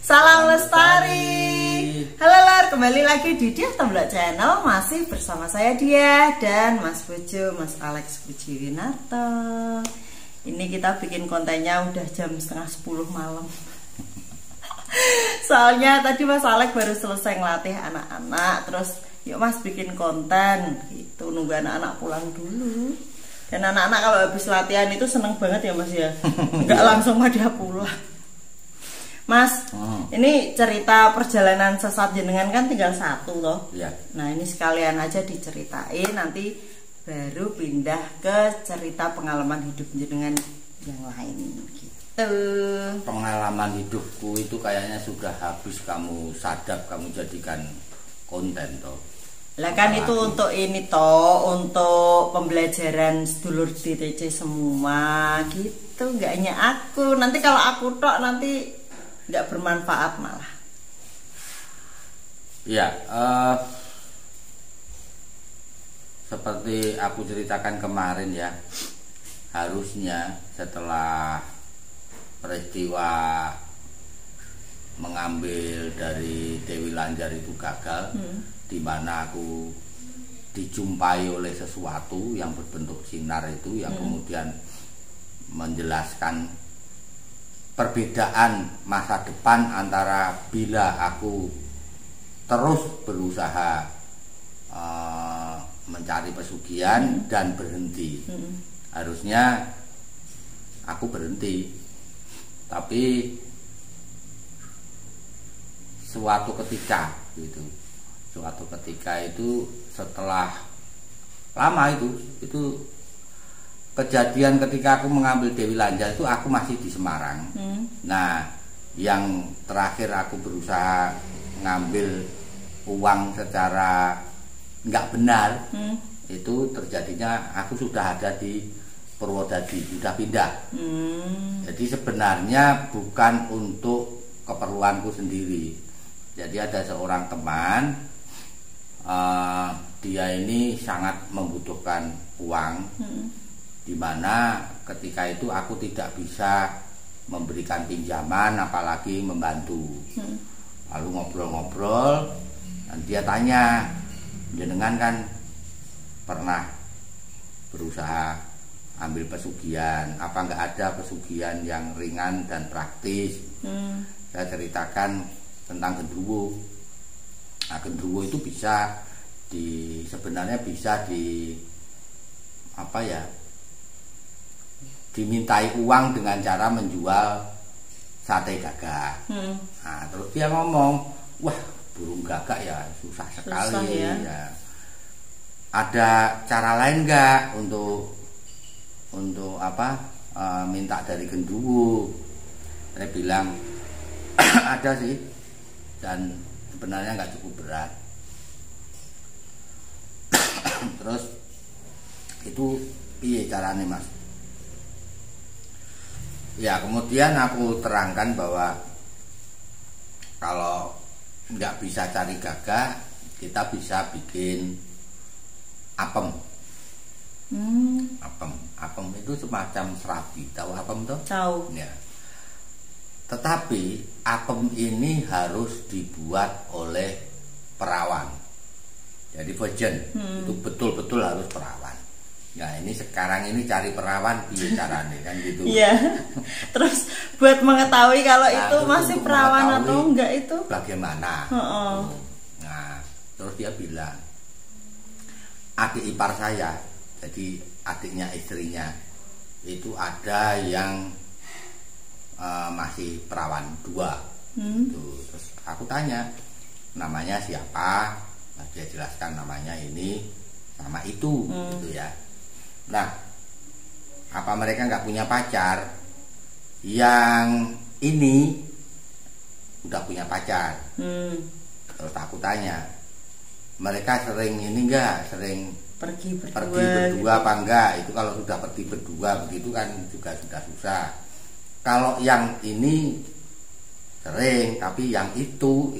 Salam Lestari. Halo Lor, kembali lagi di Dia Temblak Channel. Masih bersama saya Dia dan Mas Bojo, Mas Alex Pujiwinarto. Ini kita bikin kontennya udah jam setengah 10 malam. Soalnya tadi Mas Alex baru selesai ngelatih anak-anak. Terus yuk Mas bikin konten gitu, nunggu anak-anak pulang dulu. Dan anak-anak kalau habis latihan itu seneng banget ya Mas ya. Nggak langsung pada pulang. Mas, ini cerita perjalanan sesat jenengan kan tinggal satu loh. Ya. Nah ini sekalian aja diceritain, nanti baru pindah ke cerita pengalaman hidup jenengan yang lain gitu. Pengalaman hidupku itu kayaknya sudah habis kamu sadap, kamu jadikan konten toh. Lah kan itu untuk ini toh, untuk pembelajaran sedulur DTC semua gitu. Nggak hanya aku, nanti kalau aku tok nanti nggak bermanfaat malah. Ya, seperti aku ceritakan kemarin ya, harusnya setelah peristiwa mengambil dari Dewi Lanjar itu gagal, di mana aku dijumpai oleh sesuatu yang berbentuk sinar itu yang kemudian menjelaskan perbedaan masa depan antara bila aku terus berusaha mencari pesugihan dan berhenti. Harusnya aku berhenti, tapi suatu ketika itu setelah lama itu kejadian ketika aku mengambil Dewi Lanjar itu aku masih di Semarang. Nah, yang terakhir aku berusaha ngambil uang secara nggak benar, itu terjadinya aku sudah ada di Purwodadi, sudah pindah. Jadi sebenarnya bukan untuk keperluanku sendiri. Jadi ada seorang teman, dia ini sangat membutuhkan uang. Dimana ketika itu aku tidak bisa memberikan pinjaman apalagi membantu. Lalu ngobrol-ngobrol dan dia tanya, jenengan kan pernah berusaha ambil pesugihan, apa nggak ada pesugihan yang ringan dan praktis? Saya ceritakan tentang genderuwo. Nah, genderuwo itu sebenarnya bisa dimintai uang dengan cara menjual sate gagak. Nah, terus dia ngomong, wah burung gagak ya susah sekali. Ya. Ada cara lain nggak untuk minta dari genderuwo? Saya bilang ada sih, dan sebenarnya nggak cukup berat. Terus itu piye caranya Mas? Ya, kemudian aku terangkan bahwa kalau nggak bisa cari gagak, kita bisa bikin apem. Apem itu semacam serabi. Tahu apem tuh? Tahu. Ya. Tetapi apem ini harus dibuat oleh perawan. Jadi virgin itu betul-betul harus perawan. Ya ini sekarang ini cari perawan piye carane kan gitu. Iya. Terus buat mengetahui kalau itu masih perawan atau enggak itu bagaimana? Nah, terus dia bilang, adik ipar saya, jadi adiknya istrinya itu ada yang masih perawan 2. Terus aku tanya, namanya siapa? Nah, dia jelaskan namanya ini sama itu gitu ya. Nah, apa mereka nggak punya pacar? Yang ini udah punya pacar. Terus aku tanya, mereka sering ini nggak? Sering pergi berdua gitu. Apa enggak? Itu kalau sudah pergi berdua begitu kan juga sudah susah. Kalau yang ini sering, tapi yang itu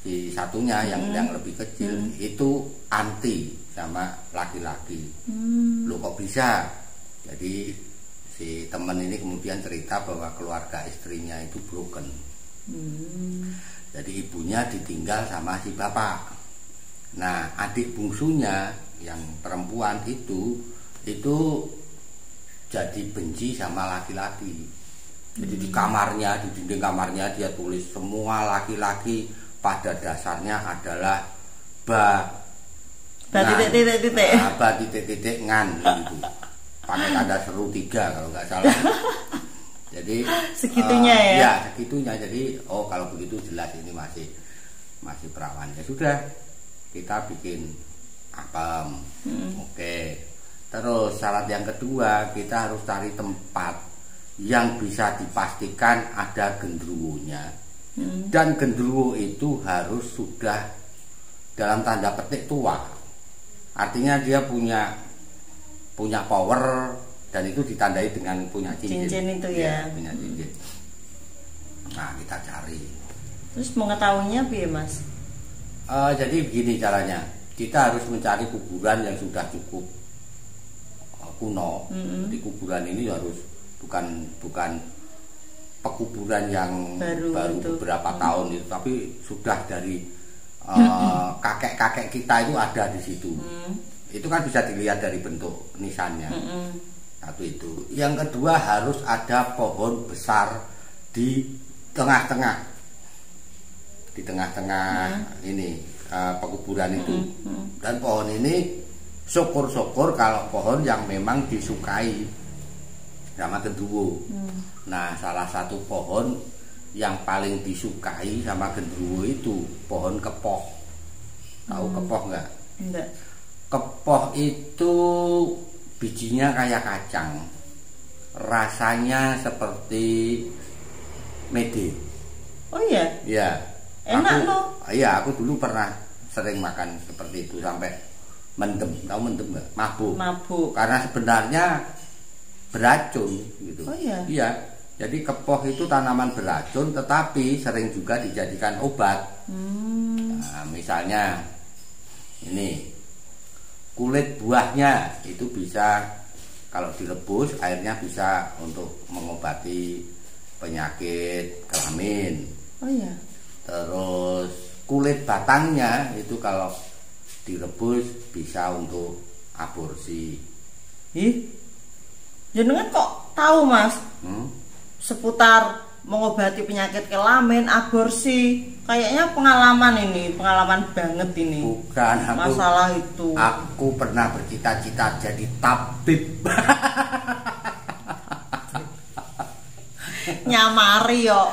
si satunya yang lebih kecil itu anti sama laki-laki. Loh kok bisa? Jadi si teman ini kemudian cerita bahwa keluarga istrinya itu broken. Jadi ibunya ditinggal sama si bapak. Nah, adik bungsunya yang perempuan itu jadi benci sama laki-laki. Jadi di kamarnya, di dinding kamarnya dia tulis semua laki-laki pada dasarnya adalah titik-titik ngan gitu. Pakai tanda seru 3 kalau nggak salah. Jadi segitunya ya. Ya, segitunya. Jadi kalau begitu jelas ini masih perawan. Ya sudah, kita bikin apem. Oke. Terus syarat yang kedua, kita harus cari tempat yang bisa dipastikan ada gendruwonya. Dan gendruwo itu harus sudah dalam tanda petik tua. Artinya dia punya power, dan itu ditandai dengan punya cincin. Cincin itu ya. Punya cincin. Nah, kita cari. Terus mengetahuinya piye, Mas? Jadi begini caranya. Kita harus mencari kuburan yang sudah cukup kuno. Di kuburan ini harus bukan pekuburan yang baru beberapa tahun itu, tapi sudah dari kakek-kakek kita itu ada di situ. Itu kan bisa dilihat dari bentuk nisannya. Satu itu. Yang kedua, harus ada pohon besar di tengah-tengah. Di tengah-tengah ini pekuburan itu. Dan pohon ini syukur-syukur kalau pohon yang memang disukai sama gendruwo. Nah, salah satu pohon yang paling disukai sama gendruwo itu pohon kepoh. Tahu kepoh nggak? Enggak. Kepoh itu bijinya kayak kacang, rasanya seperti mede. Oh iya? Iya. Enak loh. Iya, aku dulu pernah sering makan seperti itu sampai mendem. Tahu mendem nggak? Mabuk. Karena sebenarnya beracun gitu. Oh iya? Iya. Jadi kepoh itu tanaman beracun, tetapi sering juga dijadikan obat. Nah, misalnya ini kulit buahnya itu bisa, kalau direbus airnya bisa untuk mengobati penyakit kelamin. Oh iya. Terus kulit batangnya itu kalau direbus bisa untuk aborsi. Jenengan kok tahu, Mas? Seputar mengobati penyakit kelamin, aborsi. Kayaknya pengalaman banget ini. Bukan masalah itu. Aku pernah bercita-cita jadi tabib. Nyamari yo.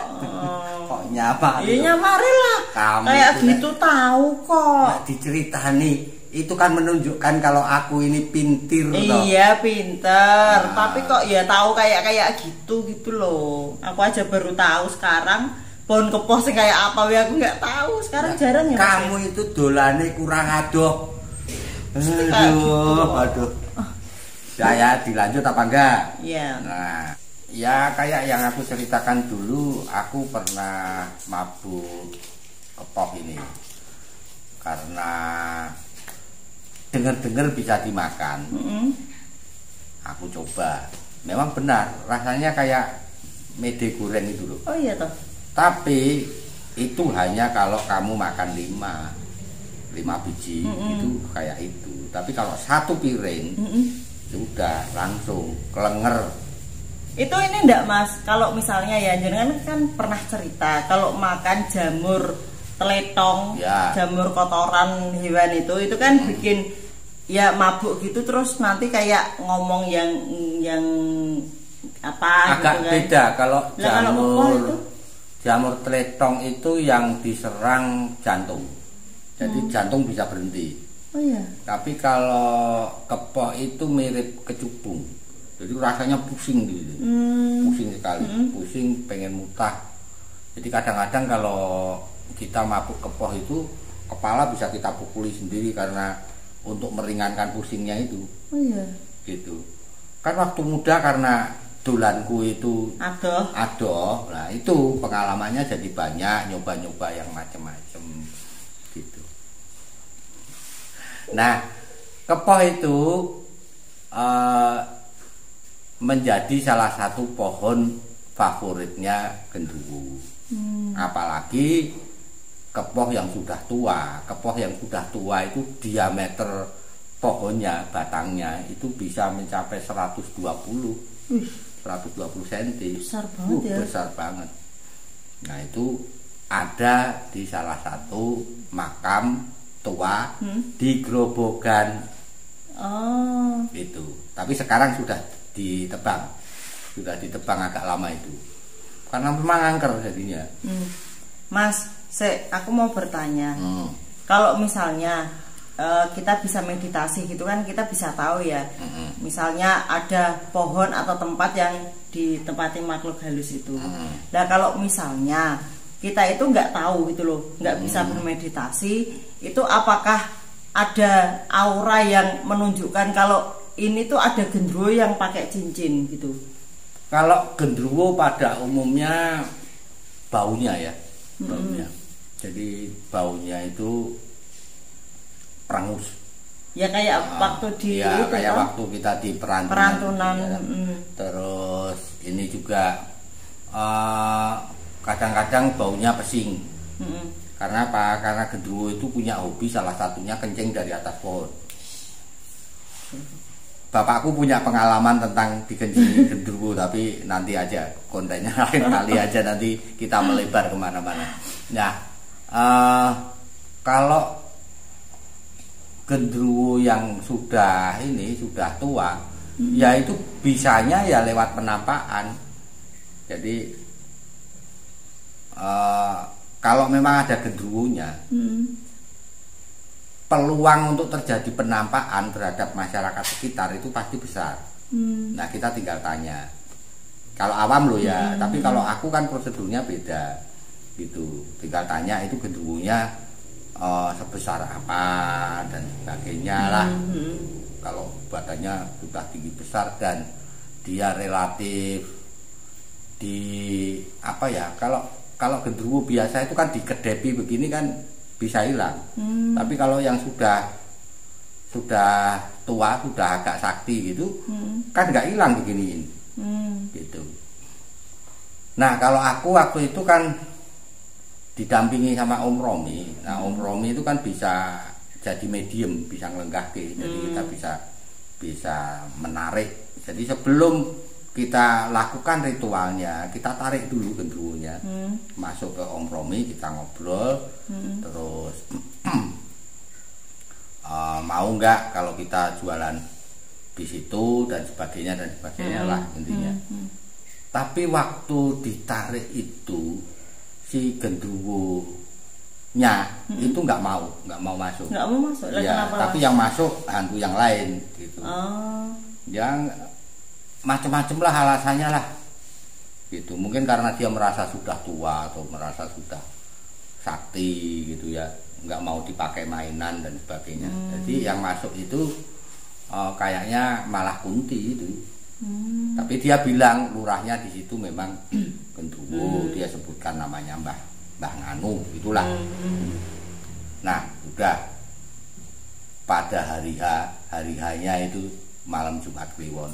Kok nyamari? Iya nyamari lah. Kayak gitu tahu kok. Nah, diceritani. Itu kan menunjukkan kalau aku ini pintir. Iya pinter. Tapi kok ya tahu kayak gitu loh. Aku aja baru tahu sekarang. Pohon kepoh sih kayak apa ya aku nggak tahu. Sekarang jarang ya. Kamu itu dolane kurang adoh. Aduh. Ya dilanjut apa enggak? Iya. Nah, ya kayak yang aku ceritakan dulu, aku pernah mabuk kepoh ini karena dengar-dengar bisa dimakan. Aku coba, memang benar rasanya kayak mede goreng itu loh. Oh iya toh. Tapi itu hanya kalau kamu makan 5 biji itu kayak itu. Tapi kalau 1 piring sudah langsung kelenger. Itu ini enggak, Mas? Kalau misalnya ya jenengan kan pernah cerita kalau makan jamur teletong, ya, jamur kotoran hewan itu kan bikin ya mabuk gitu, terus nanti kayak ngomong yang apa agak gitu kan. Beda kalau jamur teletong itu yang diserang jantung. Jadi jantung bisa berhenti. Oh iya. Tapi kalau kepoh itu mirip kecubung. Jadi rasanya pusing gitu. Pusing sekali, pusing, pengen muntah. Jadi kadang-kadang kalau kita mabuk kepoh itu kepala bisa kita pukuli sendiri karena untuk meringankan pusingnya itu. Oh iya. Gitu. Kan waktu muda karena dolanku itu adoh. Nah, itu pengalamannya jadi banyak, nyoba-nyoba yang macam-macam gitu. Nah, kepoh itu menjadi salah satu pohon favoritnya gendruwo. Apalagi kepoh yang sudah tua. Kepoh yang sudah tua itu diameter pohonnya, batangnya itu bisa mencapai 120 cm. Besar banget ya. Besar banget. Nah itu ada di salah satu makam tua di Grobogan. Oh. Itu. Tapi sekarang sudah ditebang agak lama itu. Karena memang angker jadinya. Mas, aku mau bertanya. Kalau misalnya kita bisa meditasi gitu kan, kita bisa tahu ya. Misalnya ada pohon atau tempat yang ditempati makhluk halus itu. Nah kalau misalnya kita itu nggak tahu gitu loh, nggak bisa bermeditasi, itu apakah ada aura yang menunjukkan kalau ini tuh ada genderuwo yang pakai cincin gitu? Kalau genderuwo pada umumnya baunya ya, baunya. Jadi baunya itu perangus. Ya kayak waktu di ya, itu kayak kan? waktu kita di perantunan. Ya. Terus ini juga kadang-kadang baunya pesing. Karena apa? Karena genderuwo itu punya hobi, salah satunya kencing dari atas pohon. Bapakku punya pengalaman tentang dikencingi genderuwo, tapi nanti aja kontennya lain kali aja, nanti kita melebar kemana-mana. Nah, kalau genderuwo yang sudah tua, ya itu bisanya ya lewat penampakan. Jadi kalau memang ada genderuwonya, peluang untuk terjadi penampakan terhadap masyarakat sekitar itu pasti besar. Nah kita tinggal tanya. Kalau awam loh ya, tapi kalau aku kan prosedurnya beda, gitu. Tinggal tanya itu genderuwonya sebesar apa dan sebagainya lah. Kalau badannya sudah tinggi besar dan dia relatif kalau genderuwo biasa itu kan dikedepi begini kan bisa hilang. Tapi kalau yang sudah tua, sudah agak sakti gitu, kan nggak hilang beginiin. Gitu. Nah kalau aku waktu itu kan didampingi sama Om Romi. Nah Om Romi itu kan bisa jadi medium, bisa ngelenggahke. Jadi kita bisa menarik. Jadi sebelum kita lakukan ritualnya, kita tarik dulu genderuwonya, masuk ke Om Romi, kita ngobrol, terus mau nggak kalau kita jualan di situ dan sebagainya lah intinya. Tapi waktu ditarik itu si genderuwonya itu nggak mau masuk. Nggak mau masuk. Ya, tapi yang masuk hantu yang lain gitu. Yang macam-macam lah alasannya lah gitu, mungkin karena dia merasa sudah tua atau merasa sudah sakti gitu ya, nggak mau dipakai mainan dan sebagainya. Jadi yang masuk itu kayaknya malah Kunti itu. Tapi dia bilang lurahnya di situ memang genderuwo, dia sebutkan namanya Mbah Nganu itulah. Nah udah pada hari H-nya itu malam Jumat Kliwon,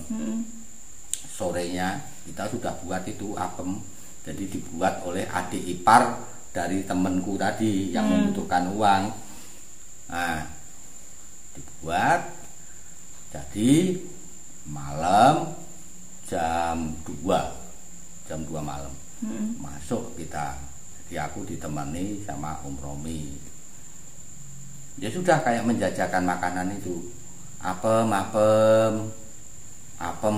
sorenya kita sudah buat itu apem. Jadi dibuat oleh adik ipar dari temenku tadi yang membutuhkan uang. Nah dibuat, jadi malam jam 2 malam masuk kita. Jadi aku ditemani sama Om Romi. Ya sudah kayak menjajakan makanan itu, apem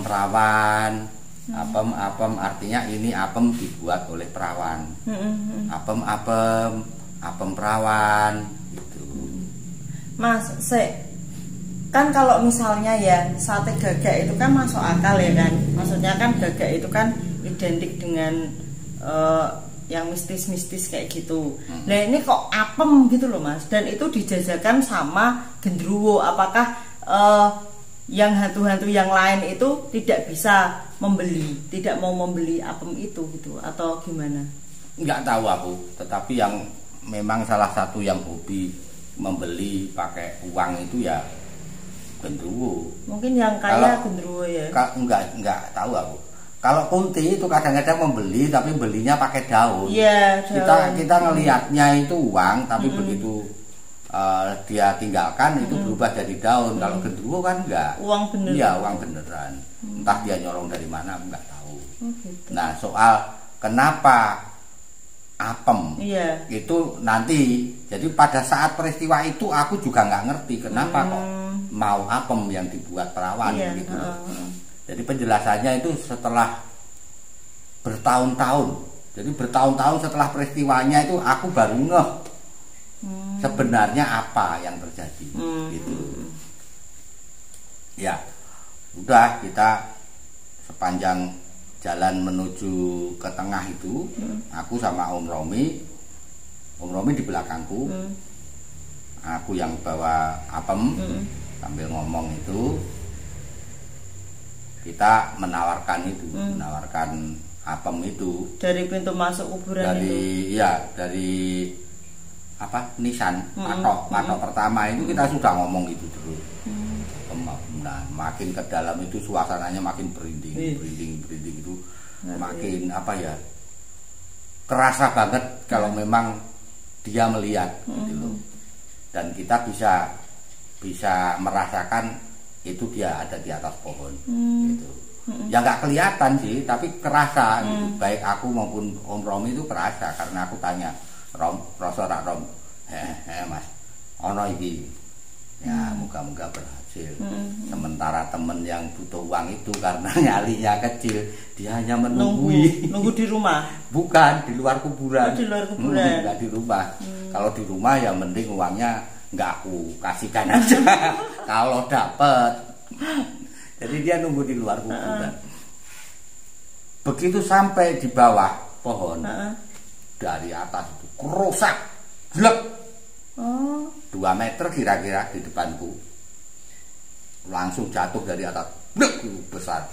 perawan, apem artinya ini apem dibuat oleh perawan, apem perawan gitu. Mas, kan kalau misalnya ya sate gagak itu kan masuk akal ya kan, maksudnya kan gagak itu kan identik dengan yang mistis-mistis kayak gitu. Nah ini kok apem gitu loh Mas, dan itu dijajakan sama genderuwo. Apakah yang hantu-hantu yang lain itu tidak bisa tidak mau membeli apem itu gitu atau gimana? Nggak tahu aku, tetapi yang memang salah satu yang hobi membeli pakai uang itu ya genderuwo. Mungkin yang kaya genderuwo ya? Enggak tahu aku. Kalau Kunti itu kadang-kadang membeli tapi belinya pakai daun. Iya, daun. Kita ngelihatnya itu uang tapi begitu dia tinggalkan itu berubah jadi daun. Kalau genderuwo kan enggak. Uang beneran. Iya, uang beneran. Entah dia nyolong dari mana aku enggak tahu. Gitu. Nah, soal kenapa apem itu nanti, jadi pada saat peristiwa itu aku juga nggak ngerti kenapa kok mau apem yang dibuat perawan gitu. Jadi penjelasannya itu setelah bertahun-tahun. Jadi bertahun-tahun setelah peristiwanya itu aku baru ngeh sebenarnya apa yang terjadi gitu. Ya, udah kita sepanjang jalan menuju ke tengah itu, aku sama Om Romi di belakangku, aku yang bawa apem sambil ngomong itu. Kita menawarkan apem itu dari pintu masuk kuburan dari apa nisan patok pertama itu kita sudah ngomong itu terus. Nah, makin ke dalam itu suasananya makin berinding itu makin apa ya, kerasa banget kalau memang dia melihat gitu loh. Dan kita bisa merasakan itu dia ada di atas pohon gitu. Ya nggak kelihatan sih, tapi kerasa gitu. Baik aku maupun Om Romi itu kerasa karena aku tanya, Rom, rasa rak Rom, Mas, ono iki. Ya moga-moga berhasil. Sementara temen yang butuh uang itu karena nyalinya kecil, dia hanya nunggu di rumah. Bukan, di luar kuburan. Di luar kuburan. Enggak di rumah. Kalau di rumah ya mending uangnya nggak aku kasihkan aja kalau dapet. Jadi dia nunggu di luar kuburan. Begitu sampai di bawah pohon, dari atas itu kerusak, glek, 2 meter kira-kira di depanku, langsung jatuh dari atas, glek, besar.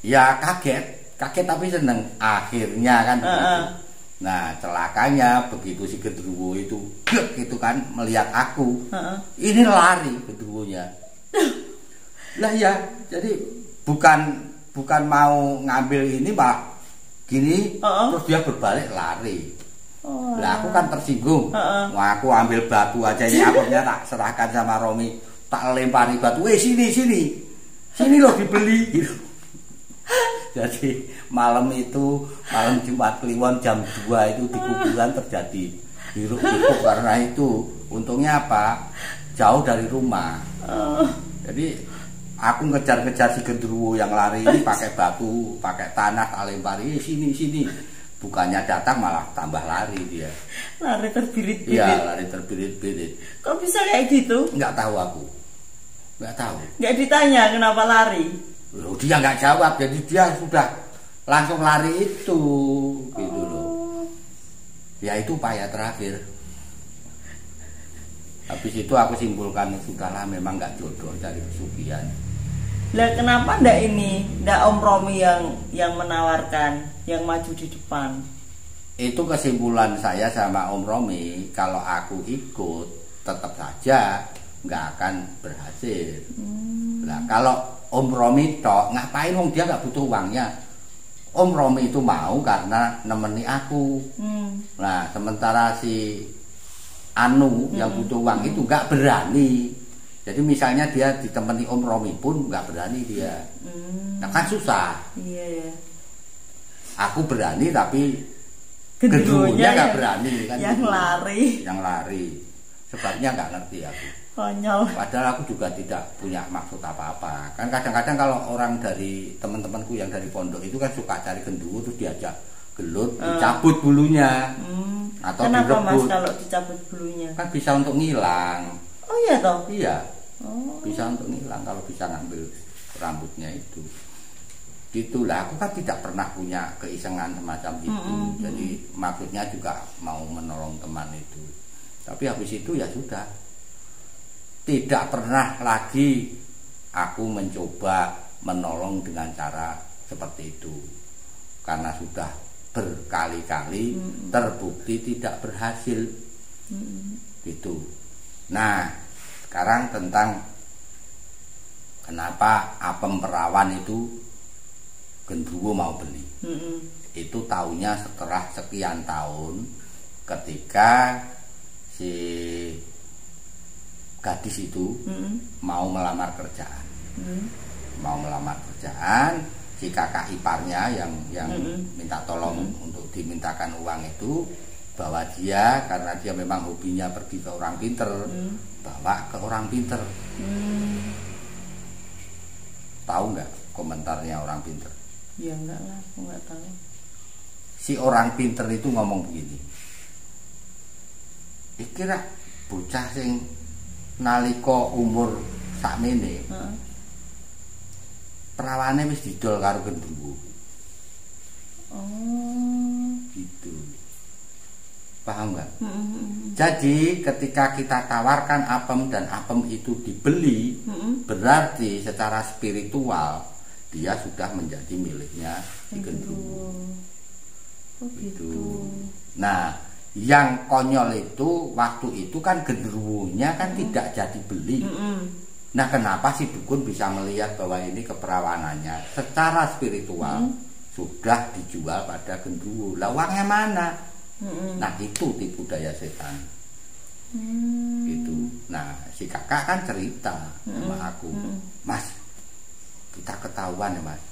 Ya kaget tapi seneng akhirnya kan begitu. Nah celakanya begitu si genderuwo itu gitu kan melihat aku, ini lari genderuwonya. Lah ya, jadi bukan mau ngambil ini malah gini, terus dia berbalik lari. Lah aku kan tersinggung. Wah, aku ambil batu aja ini, akhirnya tak serahkan sama Romi, tak lempari batu. Sini loh dibeli gitu. Jadi malam Jumat Kliwon jam 2 itu di kuburan terjadi hiruk-pikuk karena itu. Untungnya apa? Jauh dari rumah. Jadi aku ngejar-ngejar si genderuwo yang lari ini pakai batu, pakai tanah, tak lempari, sini. Bukannya datang malah tambah lari dia. Lari terbirit-birit. Iya, lari terbirit-birit. Kok bisa kayak gitu? Nggak tahu aku. Nggak tahu. Nggak ditanya kenapa lari? Loh, dia nggak jawab, jadi dia sudah langsung lari itu, gitu loh. Ya itu upaya terakhir. Habis itu aku simpulkan sudahlah memang nggak jodoh cari pesugihan. Lah kenapa ndak Om Romi yang menawarkan, yang maju di depan? Itu kesimpulan saya sama Om Romi, kalau aku ikut tetap saja nggak akan berhasil. Nah kalau Om Romi tok ngapain, wong dia nggak butuh uangnya. Om Romi itu mau karena nemeni aku. Nah sementara si Anu yang butuh uang itu nggak berani. Jadi misalnya dia ditemani Om Romi pun nggak berani dia. Nah kan susah. Iya. Aku berani tapi genderuwonya nggak berani kan. Yang lari. Sebabnya nggak ngerti aku. Konyol. Padahal aku juga tidak punya maksud apa-apa. Kan kadang-kadang kalau orang dari teman-temanku yang dari pondok itu kan suka cari genderuwo terus diajak gelut, dicabut bulunya. Atau kenapa direbut. Mas kalau dicabut bulunya? Kan bisa untuk ngilang. Oh iya toh? Iya. Bisa untuk ngilang kalau bisa ngambil rambutnya itu. Gitulah, aku kan tidak pernah punya keisengan semacam itu. Jadi maksudnya juga mau menolong teman itu. Tapi habis itu ya sudah. Tidak pernah lagi aku mencoba menolong dengan cara seperti itu. Karena sudah berkali-kali terbukti tidak berhasil. Gitu. Nah, sekarang tentang kenapa apem perawan itu gendruwo mau beli. Itu taunya setelah sekian tahun ketika si gadis itu mau melamar kerjaan. Mau melamar kerjaan, si kakak iparnya yang minta tolong untuk dimintakan uang itu, bawa dia karena dia memang hobinya pergi ke orang pinter, bawa ke orang pinter. Tahu nggak komentarnya orang pinter? Ya enggak lah, aku nggak tahu. Si orang pinter itu ngomong begini, kira bocah sing nalika umur sakmene perawane wis didol karo gendruwo. Oh, Gitu. Paham nggak? Jadi ketika kita tawarkan apem dan apem itu dibeli, berarti secara spiritual dia sudah menjadi miliknya si gendruwo. Oh gitu. Nah, yang konyol itu waktu itu kan gendruwonya kan tidak jadi beli. Nah, kenapa si dukun bisa melihat bahwa ini keperawanannya secara spiritual sudah dijual pada gendruwo? Lah uangnya mana? Nah, itu tipu daya setan. Gitu. Nah, si kakak kan cerita sama aku, Mas, kita ketahuan ya Mas.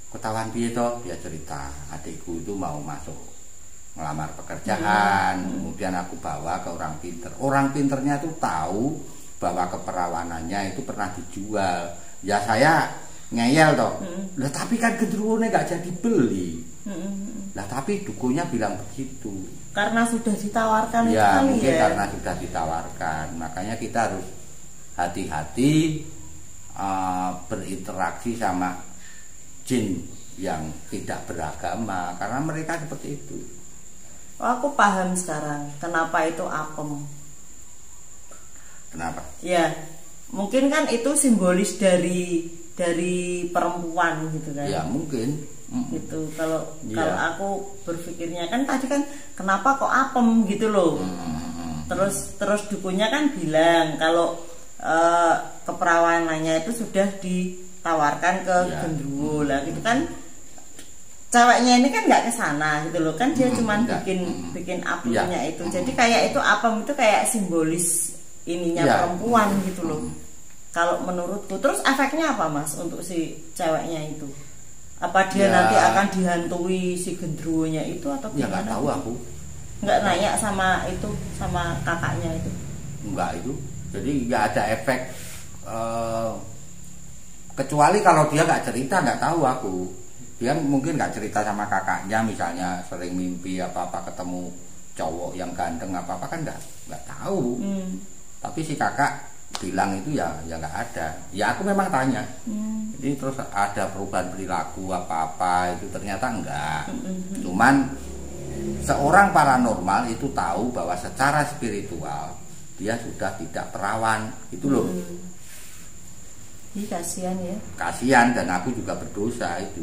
Ketahuan piye toh? Dia cerita, adikku itu mau masuk ngelamar pekerjaan, kemudian aku bawa ke orang pinter. Orang pinternya itu tahu bahwa keperawanannya itu pernah dijual. Ya saya ngeyel toh. Lah tapi kan gendruwonya gak jadi beli. Lah tapi dukunya bilang begitu. Karena sudah ditawarkan itu Ya kali mungkin ya. karena sudah ditawarkan. Makanya kita harus hati-hati berinteraksi sama jin yang tidak beragama, karena mereka seperti itu. Oh, aku paham sekarang kenapa itu apem. Kenapa? Ya, mungkin kan itu simbolis dari perempuan gitu kan. Ya mungkin. Gitu. Kalau Ya. aku berpikirnya kan tadi kan kenapa kok apem gitu loh. Terus dukunya kan bilang kalau keperawanannya itu sudah ditawarkan ke gendruwo. Lah itu kan ceweknya ini kan nggak kesana gitu loh, kan dia cuman bikin apemnya itu. Jadi kayak itu apem itu kayak simbolis ininya perempuan gitu loh. Kalau menurutku, terus efeknya apa Mas untuk si ceweknya itu? Apa dia nanti akan dihantui si gendruwonya itu atau Ya gimana? nggak tahu aku. Nggak nanya sama itu, sama kakaknya itu. Enggak itu. Jadi nggak ada efek. Kecuali kalau dia nggak cerita, nggak tahu aku. Dia mungkin nggak cerita sama kakaknya, misalnya sering mimpi apa-apa ketemu cowok yang ganteng apa-apa kan nggak tahu. Tapi si kakak bilang itu ya nggak ada. Ya aku memang tanya. Jadi terus ada perubahan perilaku apa-apa itu ternyata enggak. Cuman seorang paranormal itu tahu bahwa secara spiritual dia sudah tidak perawan, itu loh. Ih, kasihan ya. Kasihan, dan aku juga berdosa itu.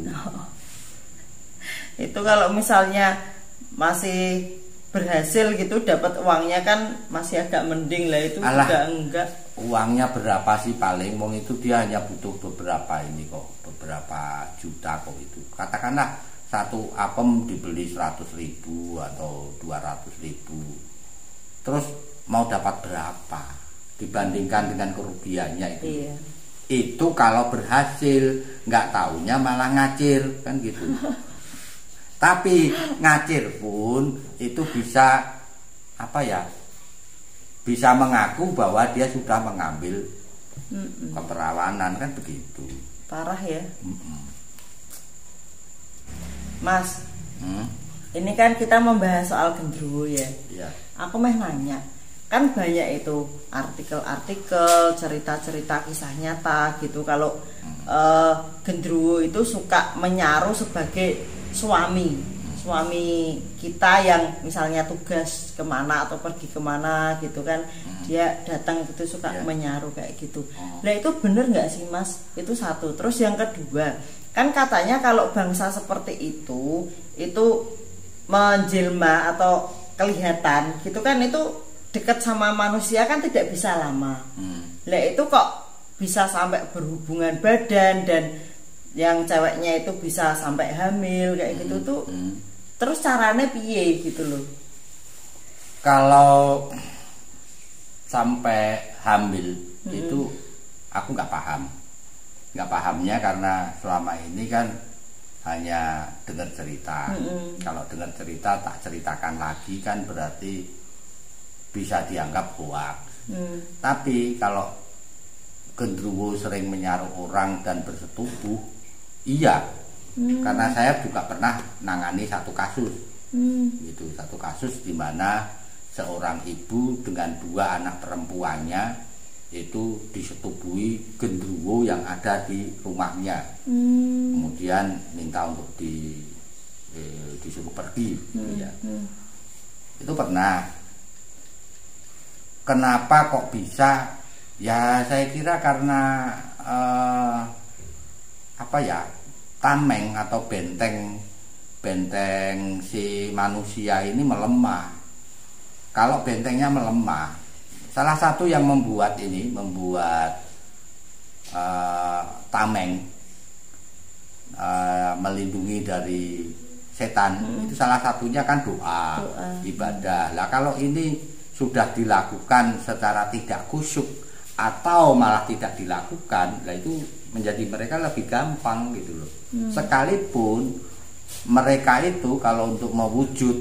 Itu kalau misalnya masih berhasil gitu dapat uangnya kan masih agak mending lah, itu Alah, juga enggak. Uangnya berapa sih paling? Wong itu dia hanya butuh beberapa ini kok, beberapa juta kok itu. Katakanlah satu apem dibeli 100.000 atau 200.000. Terus mau dapat berapa dibandingkan dengan kerugiannya itu? Iya. Itu kalau berhasil, nggak taunya malah ngacir kan gitu. Tapi ngacir pun itu bisa apa ya? Bisa mengaku bahwa dia sudah mengambil keperawanan kan begitu. Parah ya. Mas, ini kan kita membahas soal gendruwo ya. Ya. Aku meh nanya, kan banyak itu artikel-artikel, cerita-cerita kisah nyata gitu kalau gendruwo itu suka menyaruh sebagai suami kita yang misalnya tugas kemana atau pergi kemana gitu kan, dia datang gitu suka menyaruh kayak gitu. Nah itu bener nggak sih Mas? Itu satu. Terus yang kedua, kan katanya kalau bangsa seperti itu menjelma atau kelihatan gitu kan, itu dekat sama manusia kan tidak bisa lama. Lah itu kok bisa sampai berhubungan badan dan yang ceweknya itu bisa sampai hamil kayak gitu tuh. Terus caranya piye gitu loh? Kalau sampai hamil itu aku nggak paham. Nggak pahamnya karena selama ini kan hanya dengar cerita. Kalau dengar cerita tak ceritakan lagi kan berarti bisa dianggap hoax. Tapi kalau gendruwo sering menyaruh orang dan bersetubuh, iya. Karena saya juga pernah nangani satu kasus. Itu satu kasus di mana seorang ibu dengan 2 anak perempuannya itu disetubuhi gendruwo yang ada di rumahnya. Kemudian minta untuk disuruh pergi gitu ya. Itu pernah. Kenapa kok bisa? Ya saya kira karena apa ya, tameng atau benteng si manusia ini melemah. Kalau bentengnya melemah, salah satu yang membuat tameng melindungi dari setan, itu salah satunya kan doa. Ibadah. Lah kalau ini sudah dilakukan secara tidak khusyuk atau malah tidak dilakukan, lah itu menjadi mereka lebih gampang gitu loh. Sekalipun mereka itu kalau untuk mewujud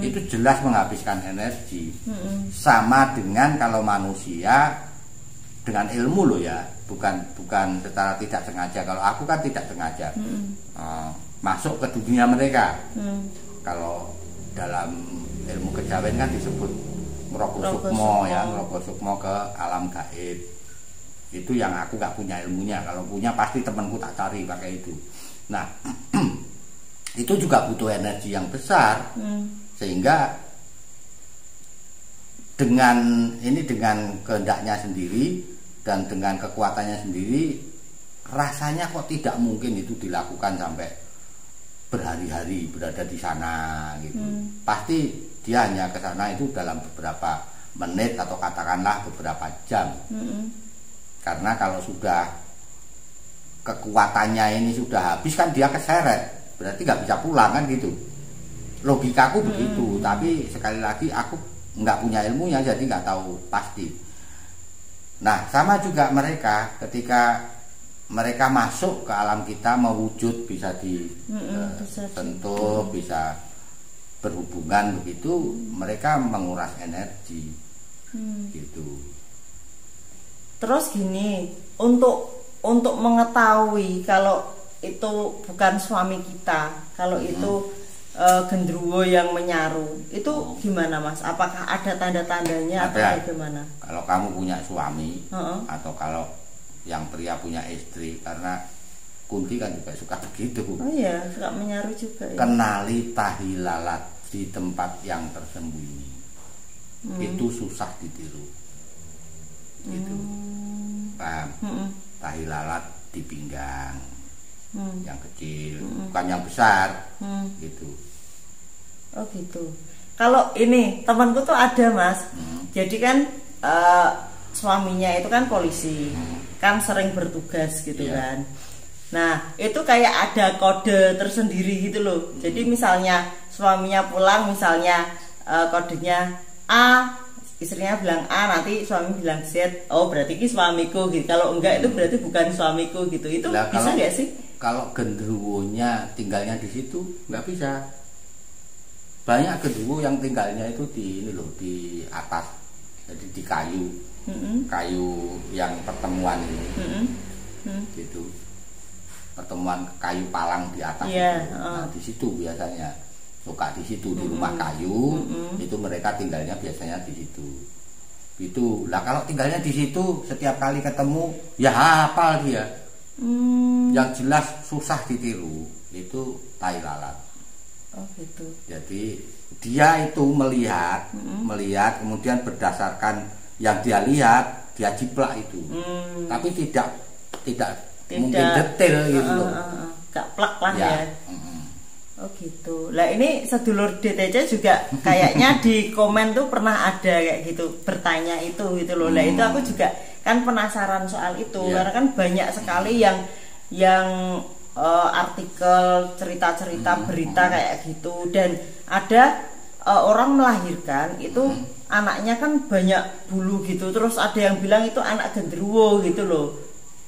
itu jelas menghabiskan energi. Sama dengan kalau manusia dengan ilmu loh ya, bukan secara tidak sengaja. Kalau aku kan tidak sengaja masuk ke dunia mereka. Kalau dalam ilmu kejawen kan disebut ngroko sukmo ya, ngroko sukmo ke alam gaib. Itu yang aku nggak punya ilmunya. Kalau punya pasti temanku tak cari pakai itu. Nah itu juga butuh energi yang besar. Sehingga dengan kehendaknya sendiri dan dengan kekuatannya sendiri, rasanya kok tidak mungkin itu dilakukan sampai berhari-hari berada di sana gitu. Pasti dia hanya ke sana itu dalam beberapa menit atau katakanlah beberapa jam. Karena kalau sudah kekuatannya ini sudah habis kan dia keseret, berarti nggak bisa pulang kan gitu. Logikaku begitu, tapi sekali lagi aku nggak punya ilmunya jadi nggak tahu pasti. Nah sama juga mereka ketika mereka masuk ke alam kita mewujud, bisa disentuh, bisa berhubungan begitu, mereka menguras energi gitu. Terus gini, untuk mengetahui kalau itu bukan suami kita, kalau itu gendruwo yang menyaru, itu gimana Mas? Apakah ada tanda-tandanya atau bagaimana? Kalau kamu punya suami atau kalau yang pria punya istri, karena Kunti kan juga suka begitu. Oh iya, suka menyaru juga ya? Kenali tahi lalat di tempat yang tersembunyi. Itu susah ditiru. Gitu. Paham? Tahi lalat di pinggang. Yang kecil, bukan yang besar. Gitu. Oh gitu. Kalau ini temanku tuh ada Mas. Jadi kan suaminya itu kan polisi, kan sering bertugas gitu kan. Nah itu kayak ada kode tersendiri gitu loh. Jadi misalnya suaminya pulang, misalnya kodenya A, istrinya bilang A, nanti suami bilang Z. Oh berarti ini suamiku gitu. Kalau enggak itu berarti bukan suamiku gitu. Itu nah, bisa nggak sih? Kalau gendruwonya tinggalnya di situ nggak bisa. Banyak gendruwo yang tinggalnya itu di ini loh, di atas, jadi di kayu, kayu yang pertemuan ini, gitu, pertemuan kayu palang di atas. Nah, di situ biasanya suka di situ di rumah kayu, itu mereka tinggalnya biasanya di situ. Itu lah kalau tinggalnya di situ setiap kali ketemu ya hafal dia. Yang jelas susah ditiru itu tai lalat. Oh gitu. Jadi dia itu melihat kemudian berdasarkan yang dia lihat dia jiplak itu. Tapi tidak mungkin detail gitu loh. Gak plak lah ya. Oh gitu. Lah ini sedulur DTC juga kayaknya di komen tuh pernah ada kayak gitu bertanya itu gitu loh. Lah itu aku juga kan penasaran soal itu karena kan banyak sekali yang artikel cerita-cerita berita kayak gitu, dan ada orang melahirkan itu anaknya kan banyak bulu gitu, terus ada yang bilang itu anak genderuwo gitu loh.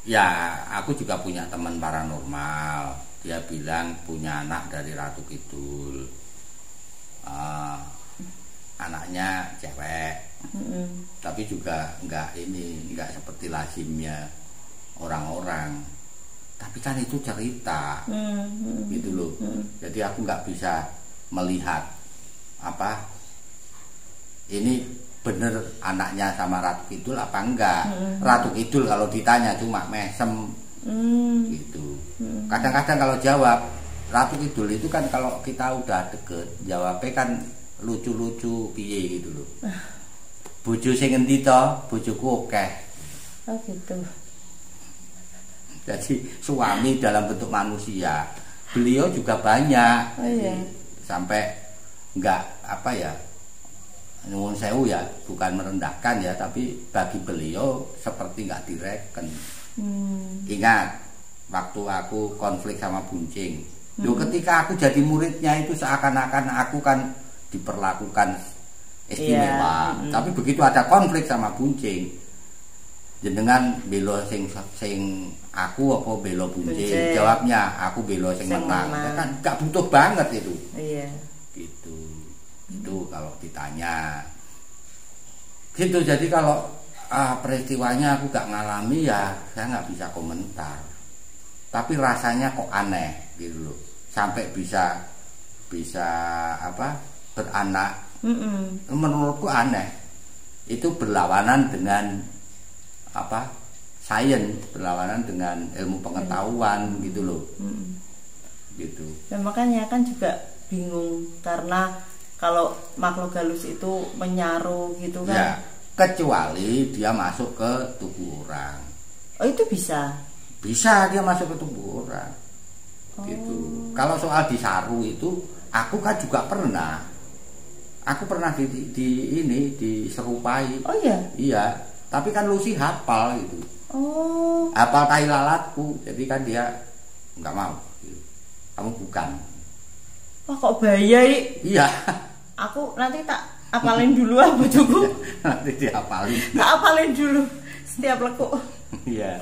Ya, aku juga punya teman paranormal. Dia bilang punya anak dari Ratu Kidul. Anaknya cewek. Tapi juga enggak seperti lazimnya orang-orang. Tapi kan itu cerita. Gitu loh. Jadi aku enggak bisa melihat apa ini bener anaknya sama Ratu Kidul apa enggak. Ratu Kidul kalau ditanya cuma mesem gitu. Kadang-kadang kalau jawab Ratu Kidul itu kan kalau kita udah deket jawabnya kan lucu-lucu piye gitu loh. Bojo sing endi to? Bojoku akeh. Oh gitu. Jadi suami dalam bentuk manusia beliau juga banyak. Oh iya. Sampai enggak apa ya, nyuwun sewu ya, bukan merendahkan ya, tapi bagi beliau seperti nggak direken. Ingat waktu aku konflik sama Buncing, ketika aku jadi muridnya itu seakan-akan aku kan diperlakukan istimewa. Tapi begitu ada konflik sama Buncing, jenengan belo sing aku apa belo Buncing? Jawabnya aku belo sing menang. Kan nggak butuh banget itu. Iya. Gitu. Itu kalau ditanya gitu. Jadi kalau peristiwanya aku gak ngalami ya saya nggak bisa komentar, tapi rasanya kok aneh gitu loh, sampai bisa apa beranak. Menurutku aneh, itu berlawanan dengan apa sains, berlawanan dengan ilmu pengetahuan gitu loh. Gitu. Dan makanya kan juga bingung karena kalau makhluk halus itu menyaru gitu kan. Ya, kecuali dia masuk ke tubuh orang. Oh, itu bisa. Bisa dia masuk ke tubuh orang. Gitu. Kalau soal disaru itu aku kan juga pernah. Aku pernah diserupai. Oh iya. Iya, tapi kan Lucy hafal gitu. Oh. Hafal tai lalatku. Jadi kan dia nggak mau. Gitu. Kamu bukan. Wah, kok bahaya ya? Iya. Aku nanti tak apalin dulu bojoku. Nanti diapalin. Tak apalin dulu setiap lekuk. Iya.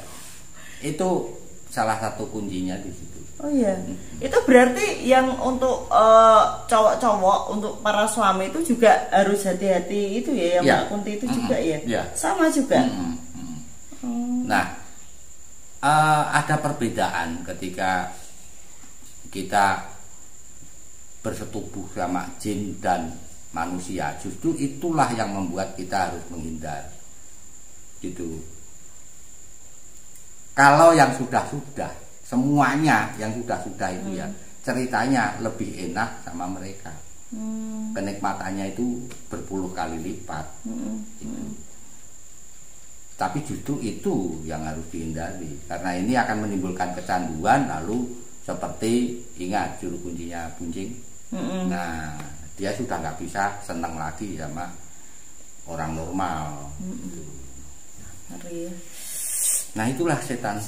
Itu salah satu kuncinya di situ. Oh iya. Itu berarti yang untuk cowok-cowok, untuk para suami itu juga harus hati-hati itu ya, yang Mbak Kunti itu juga ya. Sama juga. Nah, ada perbedaan ketika kita bersetubuh sama jin dan manusia. Justru itulah yang membuat kita harus menghindar. Gitu. Kalau yang sudah-sudah, semuanya yang sudah-sudah itu ya, ceritanya lebih enak sama mereka. Kenikmatannya itu berpuluh kali lipat. Gitu. Tapi justru itu yang harus dihindari, karena ini akan menimbulkan kecanduan. Lalu seperti ingat juru kuncinya Buncing. Nah, dia sudah nggak bisa senang lagi sama orang normal. Nah, itulah setan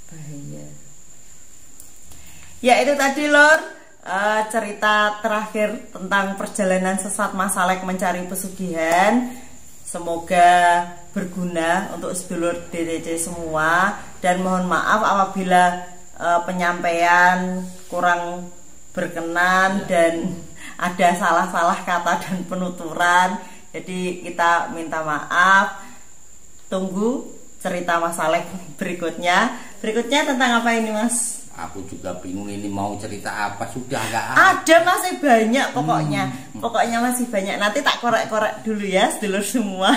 bahaya. Ya, itu tadi Lor, cerita terakhir tentang perjalanan sesat Mas Salek mencari pesugihan. Semoga berguna untuk sedulur DTC semua, dan mohon maaf apabila penyampaian kurang berkenan dan ada salah-salah kata dan penuturan. Jadi kita minta maaf. Tunggu cerita Mas Salek berikutnya. Berikutnya tentang apa ini, Mas? Aku juga bingung ini mau cerita apa, sudah nggak ada. Masih banyak pokoknya. Pokoknya masih banyak. Nanti tak korek-korek dulu ya sedulur semua.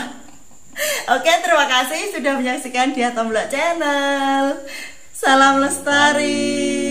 Oke, terima kasih sudah menyaksikan Dia Tomblok Channel. Salam lestari.